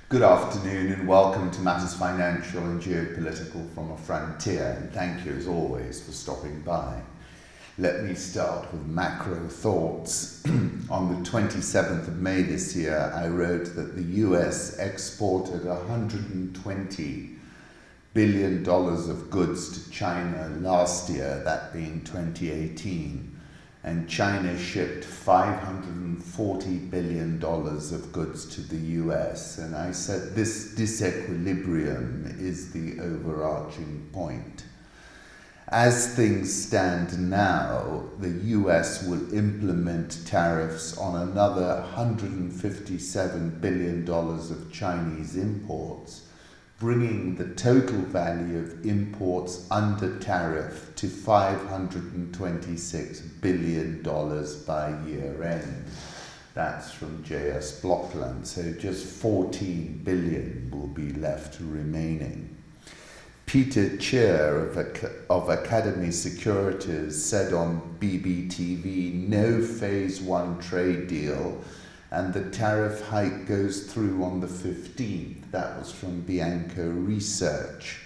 Good afternoon and welcome to Matters Financial and Geopolitical from a Frontier, and thank you as always for stopping by. Let me start with macro thoughts. On the 27th of May this year, I wrote that the US exported $120 billion of goods to China last year, that being 2018. And China shipped $540 billion of goods to the US. And I said this disequilibrium is the overarching point. As things stand now, the US will implement tariffs on another $157 billion of Chinese imports, bringing the total value of imports under tariff to $526 billion by year end. That's from JS Blockland, so just $14 billion will be left remaining. Peter Cheer of Academy Securities said on BBTV, no phase one trade deal, and the tariff hike goes through on the 15th. That was from Bianco Research.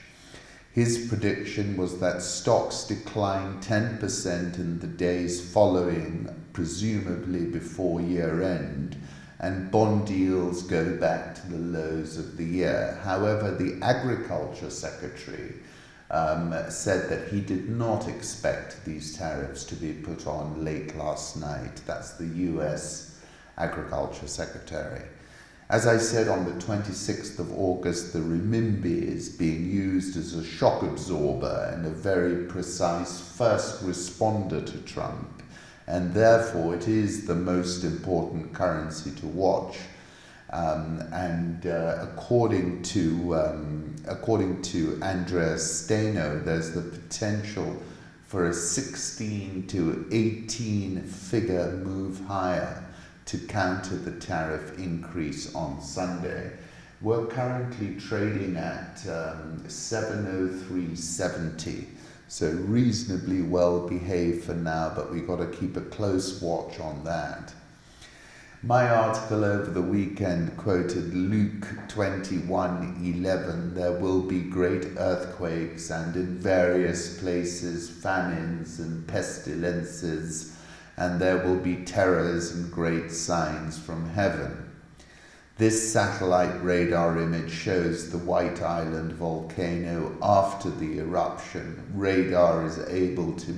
His prediction was that stocks decline 10% in the days following, presumably before year end, and bond yields go back to the lows of the year. However, the Agriculture Secretary said that he did not expect these tariffs to be put on late last night. That's the US Agriculture Secretary. As I said, on the 26th of August, the Renminbi is being used as a shock absorber and a very precise first responder to Trump, and therefore it is the most important currency to watch. According to Andreas Steno, there's the potential for a 16 to 18 figure move higher to counter the tariff increase on Sunday. We're currently trading at 703.70, so reasonably well behaved for now, but we've got to keep a close watch on that. My article over the weekend quoted Luke 21:11, there will be great earthquakes and in various places famines and pestilences, and there will be terrors and great signs from heaven. This satellite radar image shows the White Island volcano after the eruption. Radar is able to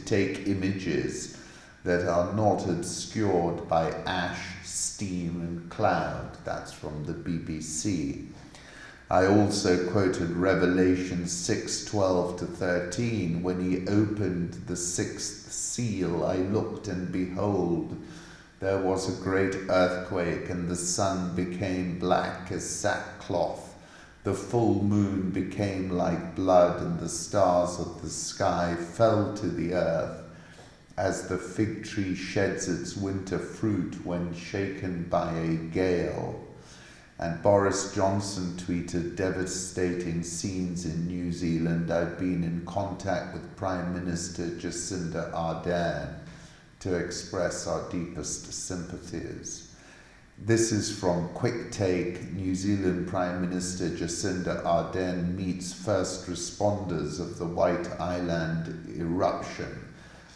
take images that are not obscured by ash, steam and cloud. That's from the BBC. I also quoted Revelation 6:12-13, when he opened the sixth seal, I looked and behold, there was a great earthquake, and the sun became black as sackcloth. The full moon became like blood, and the stars of the sky fell to the earth, as the fig tree sheds its winter fruit when shaken by a gale. And Boris Johnson tweeted, devastating scenes in New Zealand. I've been in contact with Prime Minister Jacinda Ardern to express our deepest sympathies. This is from Quick Take. New Zealand Prime Minister Jacinda Ardern meets first responders of the White Island eruption,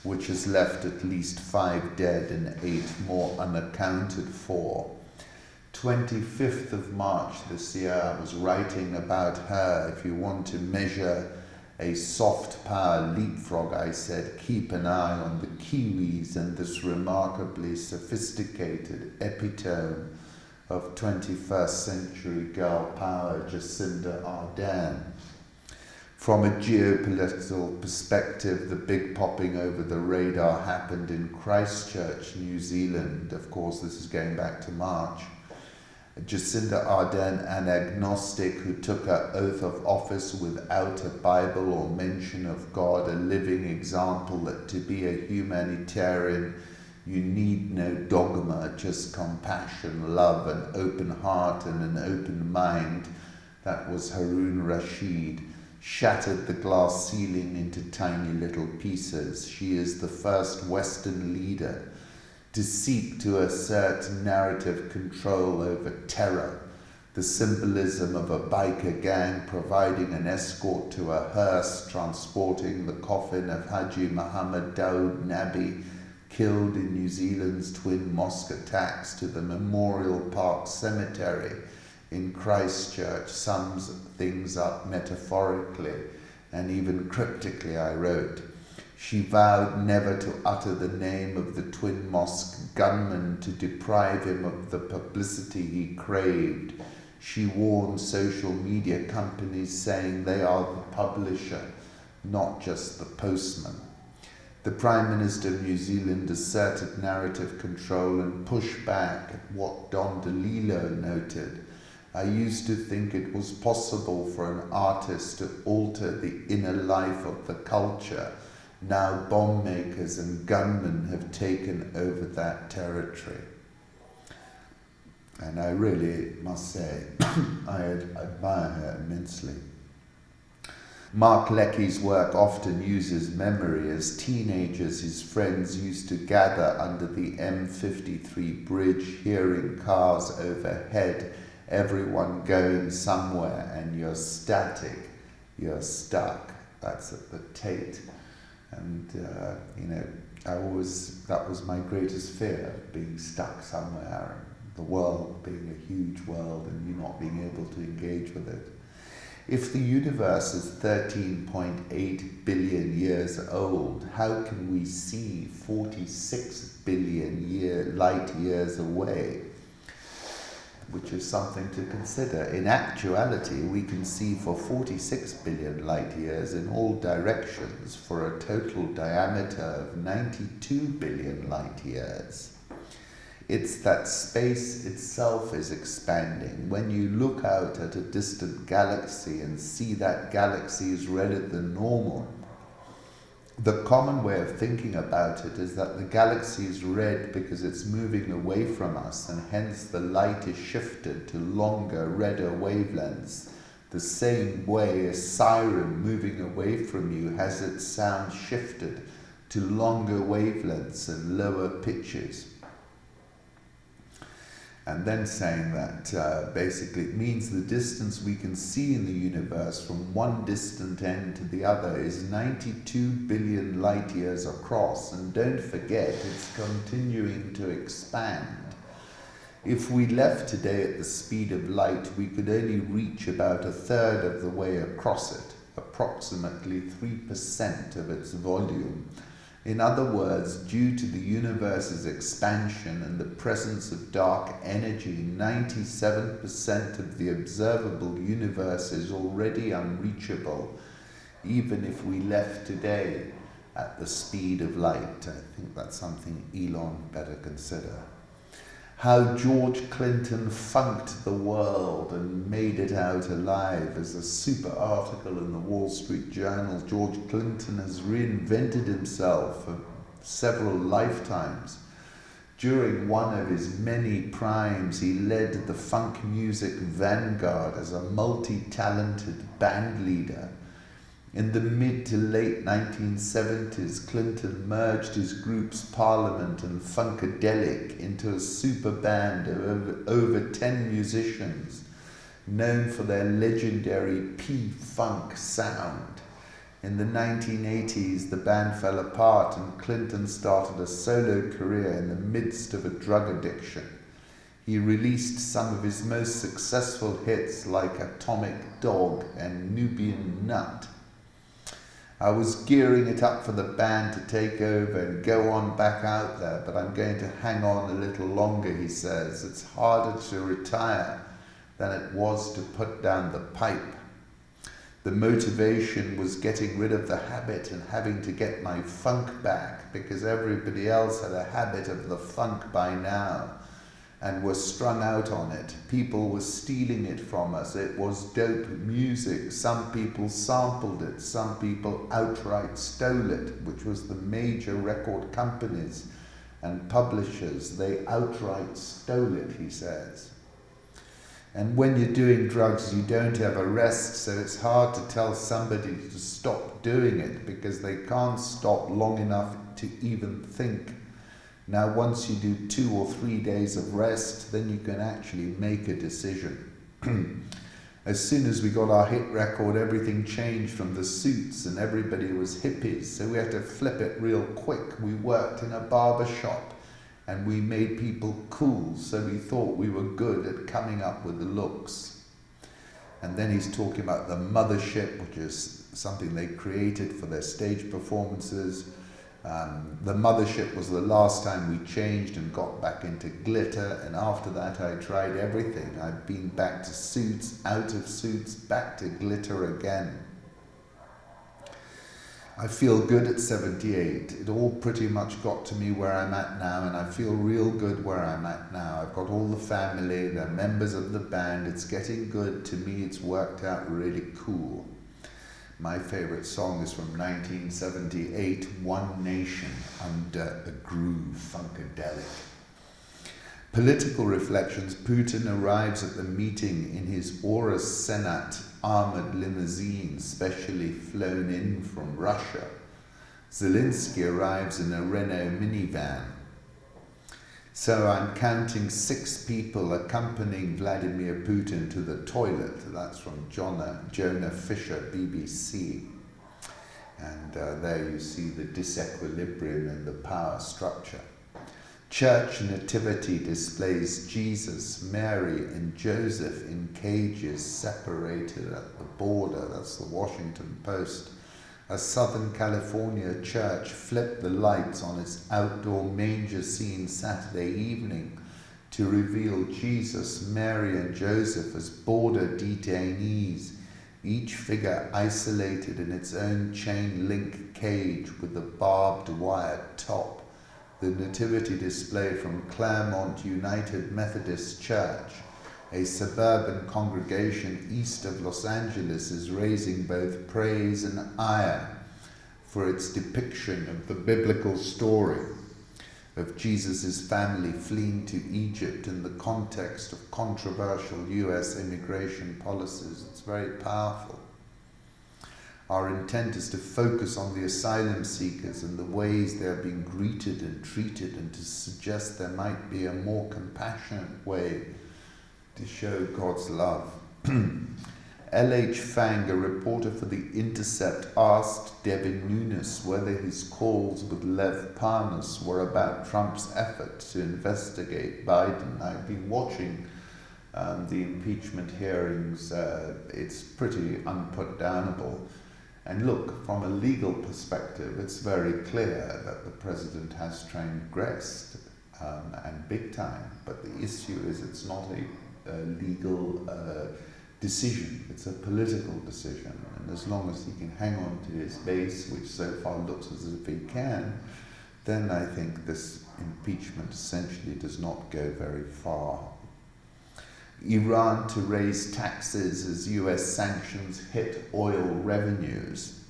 which has left at least 5 dead and 8 more unaccounted for. 25th of March this year, I was writing about her. If you want to measure a soft power leapfrog, I said, keep an eye on the Kiwis and this remarkably sophisticated epitome of 21st century girl power, Jacinda Ardern. From a geopolitical perspective, the big popping over the radar happened in Christchurch, New Zealand. Of course, this is going back to March. Jacinda Ardern, an agnostic who took her oath of office without a Bible or mention of God, a living example that to be a humanitarian, you need no dogma, just compassion, love, an open heart and an open mind. That was Harun Rashid. Shattered the glass ceiling into tiny little pieces. She is the first Western leader to seek to assert narrative control over terror, The symbolism of a biker gang providing an escort to a hearse transporting the coffin of Haji Muhammad Daoud Nabi, killed in New Zealand's twin mosque attacks, to the Memorial Park Cemetery in Christchurch sums things up metaphorically and even cryptically, I wrote. She vowed never to utter the name of the twin mosque gunman to deprive him of the publicity he craved. She warned social media companies, saying they are the publisher, not just the postman. The Prime Minister of New Zealand asserted narrative control and pushed back at what Don DeLillo noted. I used to think it was possible for an artist to alter the inner life of the culture. Now bomb makers and gunmen have taken over that territory. And I really must say, I admire her immensely. Mark Leckey's work often uses memory. As teenagers, his friends used to gather under the M53 bridge, hearing cars overhead, everyone going somewhere, and you're static, you're stuck. That's at the Tate. And, that was my greatest fear, being stuck somewhere, and the world being a huge world and you not being able to engage with it. If the universe is 13.8 billion years old, how can we see 46 billion light years away? Which is something to consider. In actuality, we can see for 46 billion light years in all directions for a total diameter of 92 billion light years. It's that space itself is expanding. When you look out at a distant galaxy and see that galaxy is redder than normal, the common way of thinking about it is that the galaxy is red because it's moving away from us, and hence the light is shifted to longer, redder wavelengths. The same way a siren moving away from you has its sound shifted to longer wavelengths and lower pitches. And then saying that basically it means the distance we can see in the universe from one distant end to the other is 92 billion light years across. And don't forget, it's continuing to expand. If we left today at the speed of light, we could only reach about a third of the way across it, approximately 3% of its volume. In other words, due to the universe's expansion and the presence of dark energy, 97% of the observable universe is already unreachable, even if we left today at the speed of light. I think that's something Elon better consider. How George Clinton funked the world and made it out alive. As a super article in the Wall Street Journal, George Clinton has reinvented himself for several lifetimes. During one of his many primes, he led the funk music vanguard as a multi-talented band leader. In the mid to late 1970s, Clinton merged his groups Parliament and Funkadelic into a super band of over 10 musicians, known for their legendary P-Funk sound. In the 1980s, the band fell apart and Clinton started a solo career in the midst of a drug addiction. He released some of his most successful hits like Atomic Dog and Nubian Nut. I was gearing it up for the band to take over and go on back out there, but I'm going to hang on a little longer, he says. It's harder to retire than it was to put down the pipe. The motivation was getting rid of the habit and having to get my funk back, because everybody else had a habit of the funk by now and were strung out on it. People were stealing it from us. It was dope music. Some people sampled it. Some people outright stole it, which was the major record companies and publishers. They outright stole it, he says. And when you're doing drugs, you don't have a rest, so it's hard to tell somebody to stop doing it because they can't stop long enough to even think. Now, once you do 2 or 3 days of rest, then you can actually make a decision. As soon as we got our hit record, everything changed from the suits and everybody was hippies, so we had to flip it real quick. We worked in a barber shop and we made people cool, so we thought we were good at coming up with the looks. And then he's talking about the mothership, which is something they created for their stage performances. The mothership was the last time we changed and got back into glitter, and after that I tried everything. I've been back to suits, out of suits, back to glitter again. I feel good at 78. It all pretty much got to me where I'm at now, and I feel real good where I'm at now. I've got all the family, they're members of the band, it's getting good. To me, it's worked out really cool. My favorite song is from 1978, One Nation Under a Groove, Funkadelic. Political reflections. Putin arrives at the meeting in his Aura Senat armored limousine, specially flown in from Russia. Zelensky arrives in a Renault minivan. So I'm counting 6 people accompanying Vladimir Putin to the toilet. That's from Jonah Fisher, BBC. And there you see the disequilibrium in the power structure. Church nativity displays Jesus, Mary, and Joseph in cages separated at the border. That's the Washington Post. A Southern California church flipped the lights on its outdoor manger scene Saturday evening to reveal Jesus, Mary, and Joseph as border detainees, each figure isolated in its own chain-link cage with a barbed wire top. The nativity display from Claremont United Methodist Church, a suburban congregation east of Los Angeles, is raising both praise and ire for its depiction of the biblical story of Jesus' family fleeing to Egypt in the context of controversial US immigration policies. It's very powerful. Our intent is to focus on the asylum seekers and the ways they are being greeted and treated, and to suggest there might be a more compassionate way to show God's love. L.H. Fang, a reporter for The Intercept, asked Devin Nunes whether his calls with Lev Parnas were about Trump's effort to investigate Biden. I've been watching the impeachment hearings. It's pretty unputdownable. And look, from a legal perspective, it's very clear that the president has transgressed, and big time. But the issue is it's not a legal decision, it's a political decision. And as long as he can hang on to his base, which so far looks as if he can, then I think this impeachment essentially does not go very far. Iran to raise taxes as US sanctions hit oil revenues.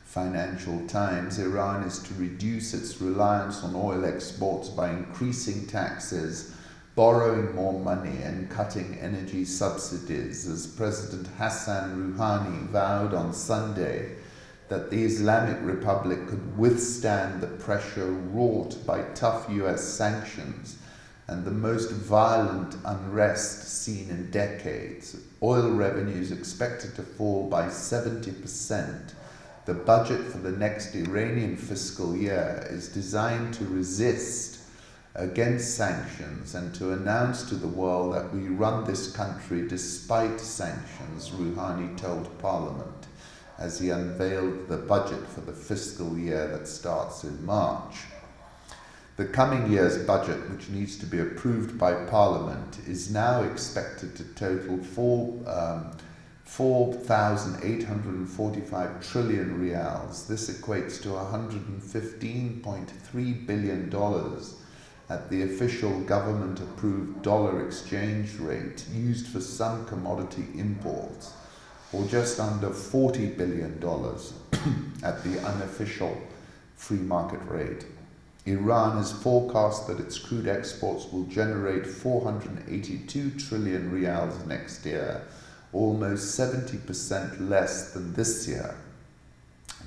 Financial Times, Iran is to reduce its reliance on oil exports by increasing taxes, borrowing more money, and cutting energy subsidies, as President Hassan Rouhani vowed on Sunday that the Islamic Republic could withstand the pressure wrought by tough US sanctions and the most violent unrest seen in decades. Oil revenues expected to fall by 70%. The budget for the next Iranian fiscal year is designed to resist against sanctions and to announce to the world that we run this country despite sanctions, Rouhani told Parliament as he unveiled the budget for the fiscal year that starts in March. The coming year's budget, which needs to be approved by Parliament, is now expected to total 4,845 trillion rials. This equates to $115.3 billion at the official government-approved dollar exchange rate used for some commodity imports, or just under $40 billion at the unofficial free market rate. Iran has forecast that its crude exports will generate 482 trillion rials next year, almost 70% less than this year.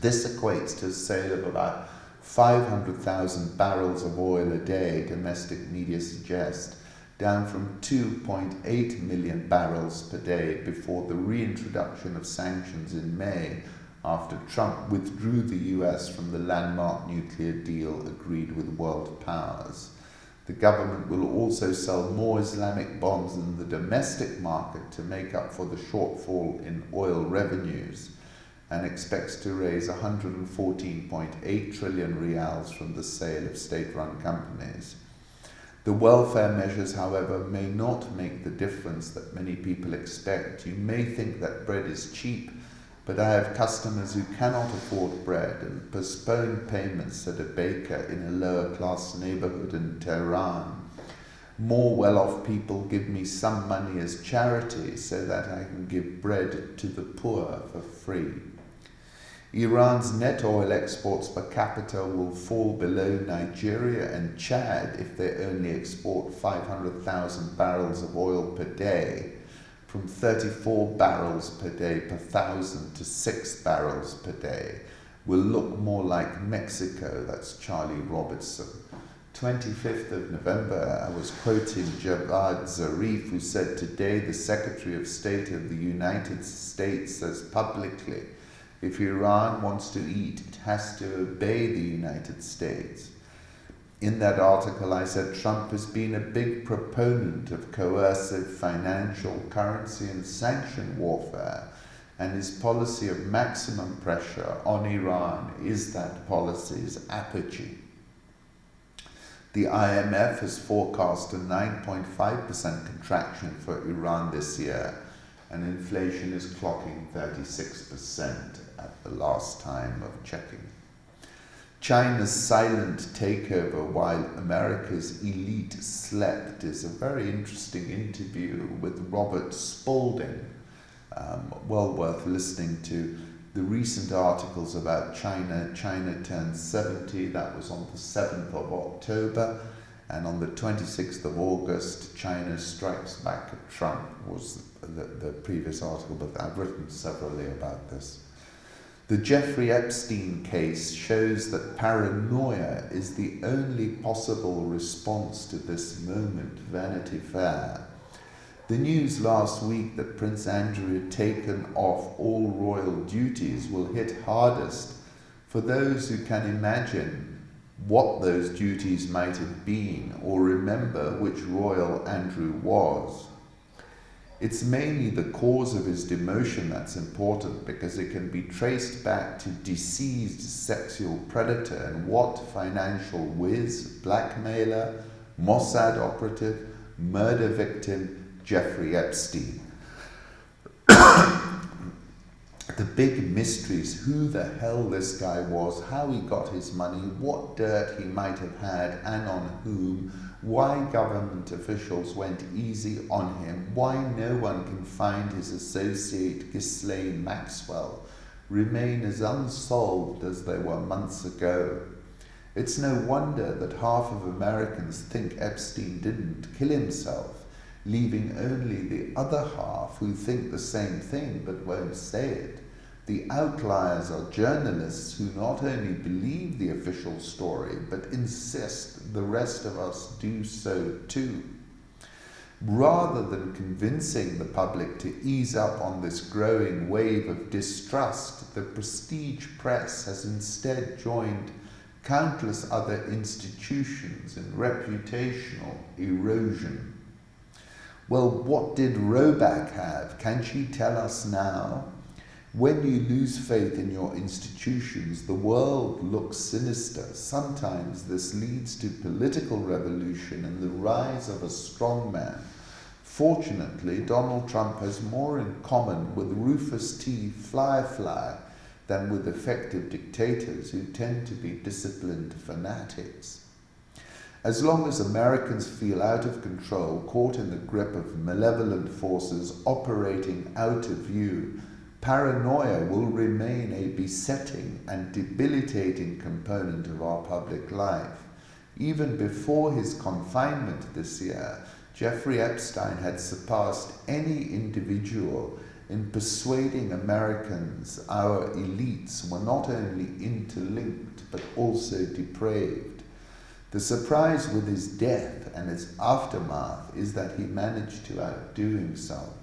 This equates to a sale of about 500,000 barrels of oil a day, domestic media suggest. down from 2.8 million barrels per day before the reintroduction of sanctions in May, after Trump withdrew the US from the landmark nuclear deal agreed with world powers. The government will also sell more Islamic bonds in the domestic market to make up for the shortfall in oil revenues, and expects to raise 114.8 trillion reals from the sale of state-run companies. The welfare measures, however, may not make the difference that many people expect. You may think that bread is cheap, but I have customers who cannot afford bread and postpone payments at a baker in a lower-class neighborhood in Tehran. More well-off people give me some money as charity so that I can give bread to the poor for free. Iran's net oil exports per capita will fall below Nigeria and Chad if they only export 500,000 barrels of oil per day, from 34 barrels per day per thousand to 6 barrels per day. Will look more like Mexico. That's Charlie Robertson. 25th of November, I was quoting Javad Zarif, who said, "Today the Secretary of State of the United States says publicly, if Iran wants to eat, it has to obey the United States." In that article, I said Trump has been a big proponent of coercive financial, currency and sanction warfare, and his policy of maximum pressure on Iran is that policy's apogee. The IMF has forecast a 9.5% contraction for Iran this year, and inflation is clocking 36% at the last time of checking. China's silent takeover while America's elite slept is a very interesting interview with Robert Spalding. Well worth listening to. The recent articles about China. China turned 70, that was on the 7th of October, and on the 26th of August, China strikes back at Trump, was the previous article, but I've written severally about this. The Jeffrey Epstein case shows that paranoia is the only possible response to this moment, Vanity Fair. The news last week that Prince Andrew had taken off all royal duties will hit hardest for those who can imagine what those duties might have been or remember which royal Andrew was. It's mainly the cause of his demotion that's important, because it can be traced back to deceased sexual predator and what financial whiz, blackmailer, Mossad operative, murder victim, Jeffrey Epstein. The big mysteries, who the hell this guy was, how he got his money, what dirt he might have had and on whom, why government officials went easy on him, why no one can find his associate Ghislaine Maxwell, remain as unsolved as they were months ago. It's no wonder that half of Americans think Epstein didn't kill himself, leaving only the other half who think the same thing but won't say it. The outliers are journalists who not only believe the official story, but insist the rest of us do so too. Rather than convincing the public to ease up on this growing wave of distrust, the prestige press has instead joined countless other institutions in reputational erosion. Well, what did Roback have? Can she tell us now? When you lose faith in your institutions, the world looks sinister. Sometimes this leads to political revolution and the rise of a strongman. Fortunately, Donald Trump has more in common with Rufus T. Fly than with effective dictators who tend to be disciplined fanatics. As long as Americans feel out of control, caught in the grip of malevolent forces operating out of view, paranoia will remain a besetting and debilitating component of our public life. Even before his confinement this year, Jeffrey Epstein had surpassed any individual in persuading Americans our elites were not only interlinked but also depraved. The surprise with his death and its aftermath is that he managed to outdo himself.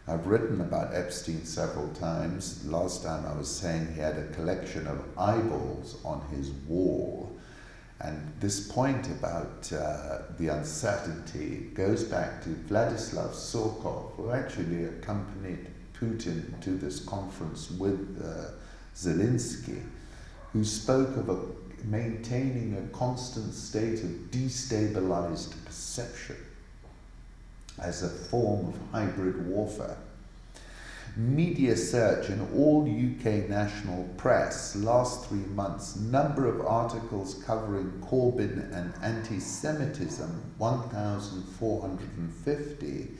I've written about Epstein several times. Last time I was saying he had a collection of eyeballs on his wall. And this point about the uncertainty goes back to Vladislav Surkov, who actually accompanied Putin to this conference with Zelensky, who spoke of maintaining a constant state of destabilized perception as a form of hybrid warfare. Media search in all UK national press last 3 months, number of articles covering Corbyn and anti-Semitism 1,450,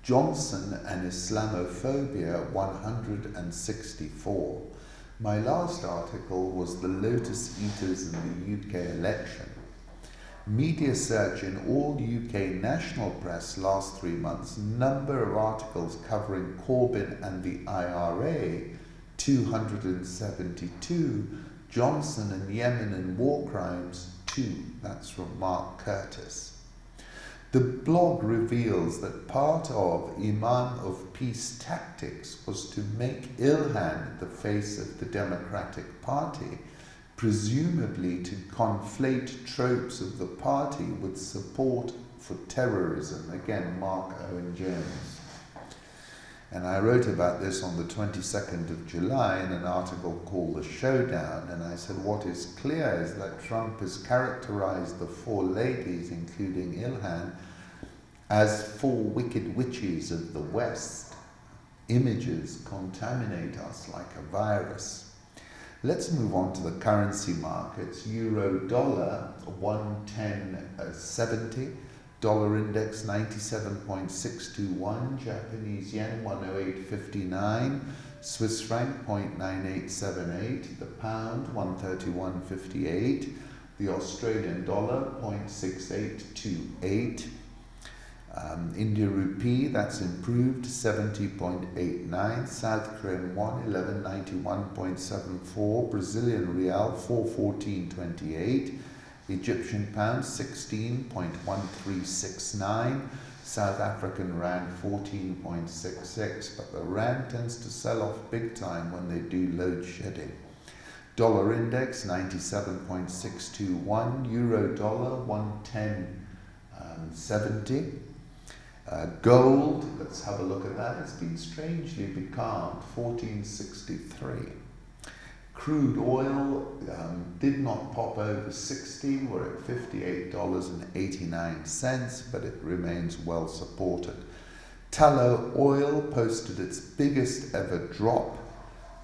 Johnson and Islamophobia 164. My last article was the Lotos-Eaters in the UK election. Media search in all UK national press last 3 months, number of articles covering Corbyn and the IRA, 272, Johnson and Yemen and war crimes, 2. That's from Mark Curtis. The blog reveals that part of Imam of Peace tactics was to make Ilhan the face of the Democratic Party, presumably to conflate tropes of the party with support for terrorism. Again, Mark Owen Jones. And I wrote about this on the 22nd of July in an article called The Showdown, and I said what is clear is that Trump has characterized the four ladies, including Ilhan, as four wicked witches of the West. Images contaminate us like a virus. Let's move on to the currency markets. Euro dollar 110.70, dollar index 97.621, Japanese yen 108.59, Swiss franc 0.9878, the pound 131.58, the Australian dollar 0.6828, India rupee, that's improved, 70.89, South Korean won 1191.74, Brazilian real 414.28, Egyptian pound 16.1369, South African rand 14.66, but the rand tends to sell off big time when they do load shedding. Dollar index 97.621, euro dollar 110.70. Gold, let's have a look at that. It's been strangely becalmed, 1463. Crude oil did not pop over 60. We're at $58.89, but it remains well supported. Tullow Oil posted its biggest ever drop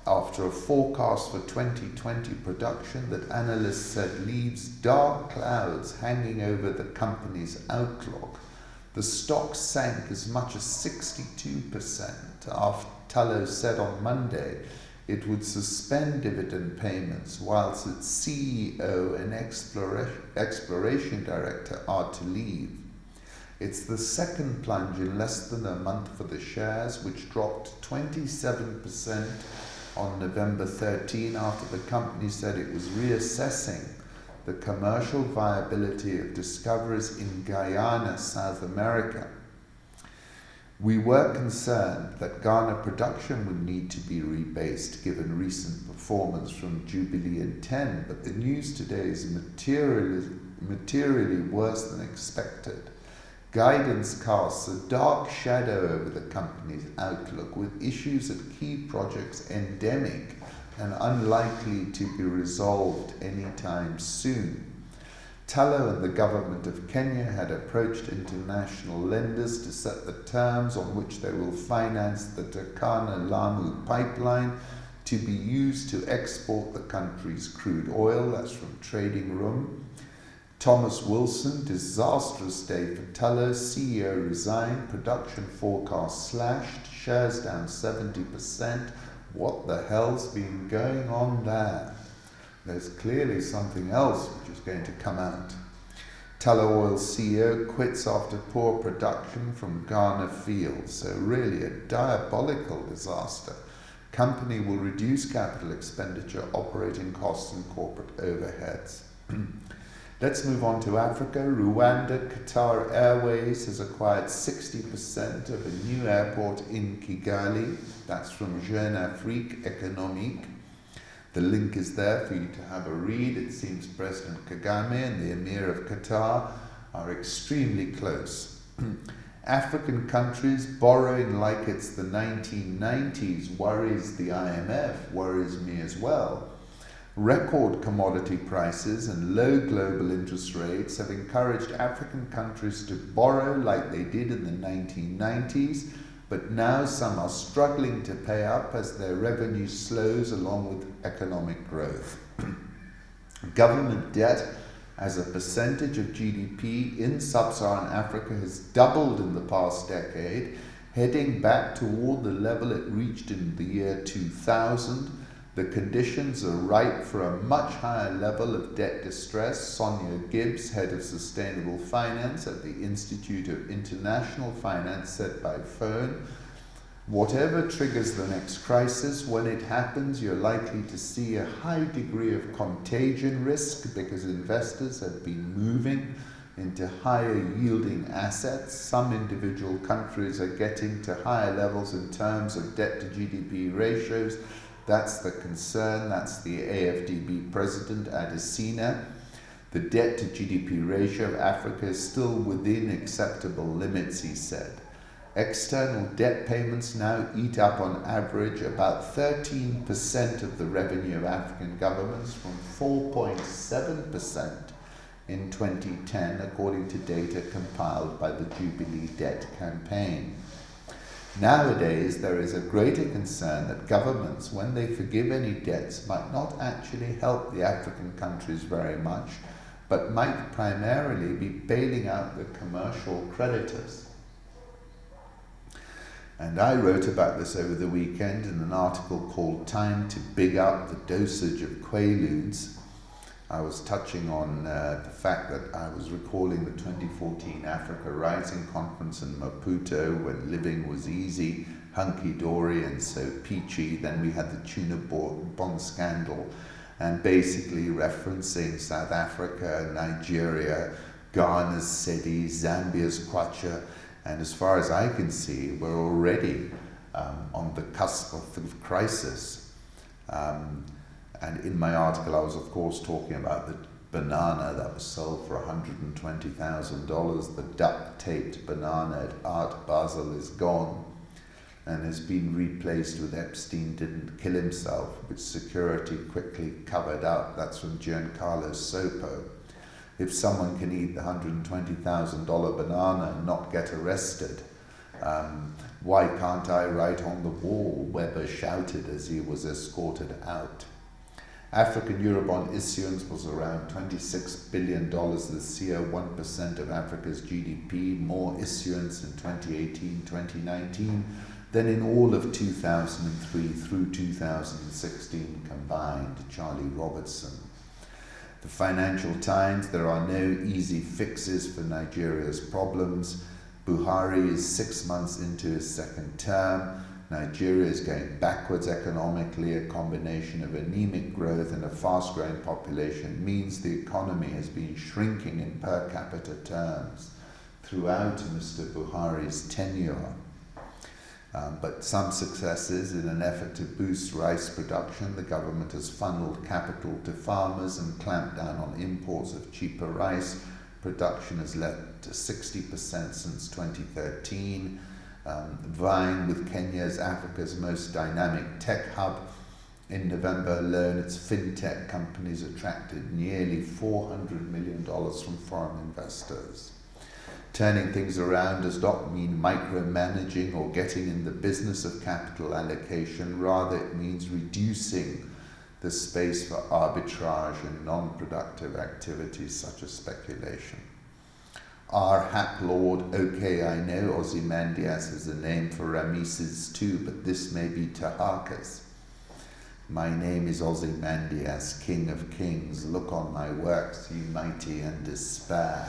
after a forecast for 2020 production that analysts said leaves dark clouds hanging over the company's outlook. The stock sank as much as 62% after Tullow said on Monday it would suspend dividend payments whilst its CEO and exploration director are to leave. It's the second plunge in less than a month for the shares, which dropped 27% on November 13 after the company said it was reassessing the commercial viability of discoveries in Guyana, South America. We were concerned that Ghana production would need to be rebased given recent performance from Jubilee and 10, but the news today is materially worse than expected. Guidance casts a dark shadow over the company's outlook, with issues at key projects endemic and unlikely to be resolved anytime soon. Tullow and the government of Kenya had approached international lenders to set the terms on which they will finance the Turkana-Lamu pipeline to be used to export the country's crude oil. That's from Trading Room. Thomas Wilson, disastrous day for Tullow. CEO resigned, production forecast slashed, shares down 70%. What the hell's been going on there? There's clearly something else which is going to come out. Tullow Oil CEO quits after poor production from Ghana fields. So really a diabolical disaster. Company will reduce capital expenditure, operating costs and corporate overheads. Let's move on to Africa. Rwanda, Qatar Airways has acquired 60% of a new airport in Kigali. That's from Jeune Afrique Économique. The link is there for you to have a read. It seems President Kagame and the Emir of Qatar are extremely close. African countries borrowing like it's the 1990s worries the IMF, worries me as well. Record commodity prices and low global interest rates have encouraged African countries to borrow like they did in the 1990s, but now some are struggling to pay up as their revenue slows along with economic growth. Government debt as a percentage of GDP in sub-Saharan Africa has doubled in the past decade, heading back toward the level it reached in the year 2000. The conditions are ripe for a much higher level of debt distress. Sonia Gibbs, head of sustainable finance at the Institute of International Finance, said by phone, "Whatever triggers the next crisis, when it happens, you're likely to see a high degree of contagion risk because investors have been moving into higher yielding assets. Some individual countries are getting to higher levels in terms of debt to GDP ratios. That's the concern." That's the AFDB president, Adesina. The debt to GDP ratio of Africa is still within acceptable limits, he said. External debt payments now eat up on average about 13% of the revenue of African governments from 4.7% in 2010, according to data compiled by the Jubilee Debt Campaign. Nowadays, there is a greater concern that governments, when they forgive any debts, might not actually help the African countries very much, but might primarily be bailing out the commercial creditors. And I wrote about this over the weekend in an article called Time to Big Up the Dosage of Quaaludes. I was touching on the fact that I was recalling the 2014 Africa Rising Conference in Maputo when living was easy, hunky-dory and so peachy. Then we had the tuna bond scandal, and basically referencing South Africa, Nigeria, Ghana's Sedi, Zambia's Kwacha, and as far as I can see, we're already on the cusp of crisis. And in my article, I was, of course, talking about the banana that was sold for $120,000. The duct-taped banana at Art Basel is gone and has been replaced with Epstein didn't kill himself, which security quickly covered up. That's from Giancarlo Sopo. If someone can eat the $120,000 banana and not get arrested, why can't I write on the wall? Weber shouted as he was escorted out. African Eurobond issuance was around $26 billion this year, 1% of Africa's GDP, more issuance in 2018-2019 than in all of 2003 through 2016 combined. Charlie Robertson. The Financial Times, there are no easy fixes for Nigeria's problems. Buhari is 6 months into his second term. Nigeria is going backwards economically. A combination of anemic growth and a fast-growing population means the economy has been shrinking in per capita terms throughout Mr. Buhari's tenure. But some successes. In an effort to boost rice production, the government has funneled capital to farmers and clamped down on imports of cheaper rice. Production has leapt to 60% since 2013. Vying with Kenya as Africa's most dynamic tech hub. In November alone, its fintech companies attracted nearly $400 million from foreign investors. Turning things around does not mean micromanaging or getting in the business of capital allocation. Rather, it means reducing the space for arbitrage and non-productive activities such as speculation. Our Hap Lord, okay, I know Ozymandias is a name for Rameses too, but this may be Taharkas. My name is Ozymandias, King of Kings. Look on my works, ye mighty, and despair.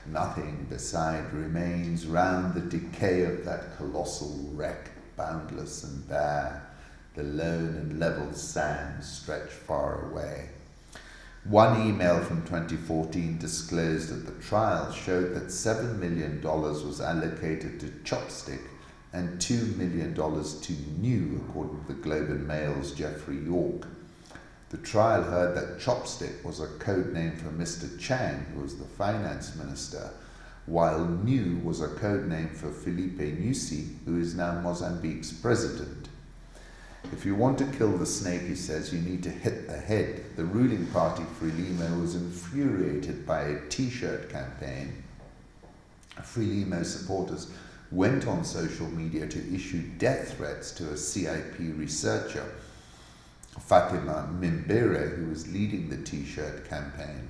Nothing beside remains round the decay of that colossal wreck, boundless and bare. The lone and level sands stretch far away. One email from 2014 disclosed that the trial showed that $7 million was allocated to Chopstick and $2 million to New, according to the Globe and Mail's Geoffrey York. The trial heard that Chopstick was a code name for Mr. Chang, who was the finance minister, while New was a code name for Filipe Nyusi, who is now Mozambique's president. If you want to kill the snake, he says, you need to hit the head. The ruling party, Frelimo, was infuriated by a T-shirt campaign. Frelimo supporters went on social media to issue death threats to a CIP researcher, Fatima Mimbere, who was leading the T-shirt campaign.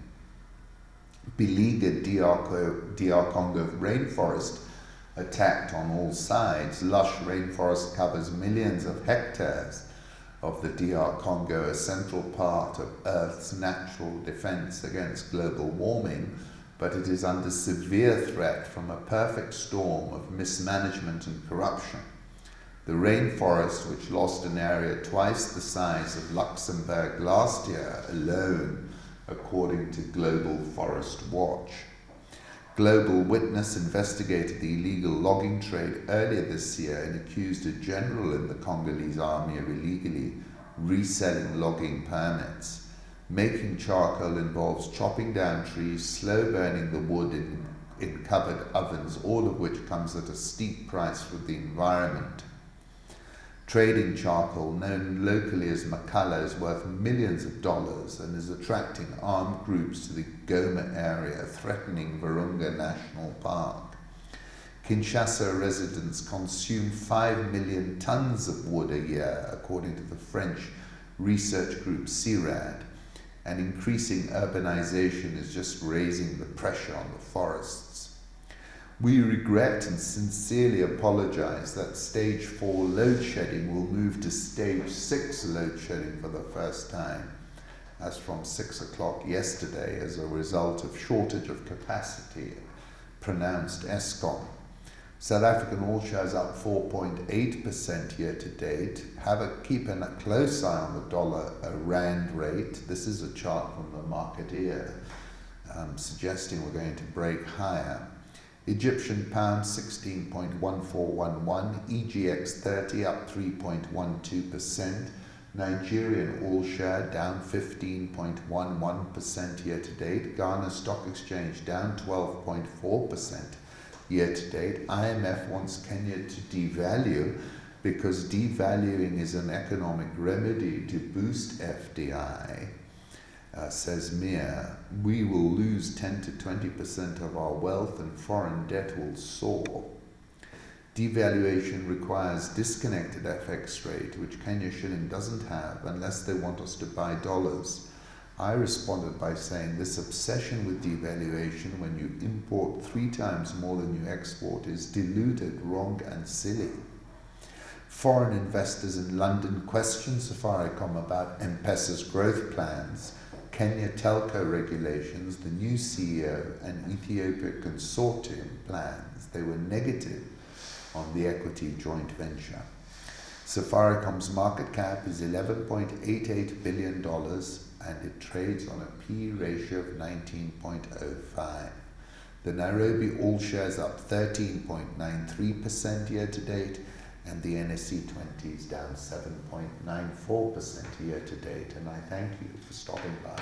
Beleaguered DR Congo rainforest attacked on all sides. Lush rainforest covers millions of hectares of the DR Congo, a central part of Earth's natural defense against global warming, but it is under severe threat from a perfect storm of mismanagement and corruption. The rainforest, which lost an area twice the size of Luxembourg last year alone, according to Global Forest Watch. Global Witness investigated the illegal logging trade earlier this year and accused a general in the Congolese army of illegally reselling logging permits. Making charcoal involves chopping down trees, slow burning the wood in covered ovens, all of which comes at a steep price for the environment. Trading charcoal, known locally as makala, is worth millions of dollars and is attracting armed groups to the Goma area, threatening Virunga National Park. Kinshasa residents consume 5 million tons of wood a year, according to the French research group CIRAD, and increasing urbanization is just raising the pressure on the forests. We regret and sincerely apologize that stage 4 load shedding will move to stage 6 load shedding for the first time, as from 6 o'clock yesterday as a result of shortage of capacity, pronounced Eskom. South African All Shares up 4.8% year to date. Keep a close eye on the dollar rand rate. This is a chart from the Marketeer suggesting we're going to break higher. Egyptian pound 16.1411, EGX 30 up 3.12%, Nigerian All Share down 15.11% year to date, Ghana Stock Exchange down 12.4% year to date. IMF wants Kenya to devalue because devaluing is an economic remedy to boost FDI. Says Mia, we will lose 10 to 20% of our wealth and foreign debt will soar. Devaluation requires disconnected FX rate, which Kenya shilling doesn't have unless they want us to buy dollars. I responded by saying this obsession with devaluation when you import 3 times more than you export is deluded, wrong and silly. Foreign investors in London question Safaricom about M-Pesa's growth plans, Kenya telco regulations, the new CEO and Ethiopia consortium plans. They were negative on the equity joint venture. Safaricom's market cap is $11.88 billion and it trades on a P ratio of 19.05. The Nairobi All Shares up 13.93% year to date, and the NSE20 is down 7.94% year to date. And I thank you for stopping by.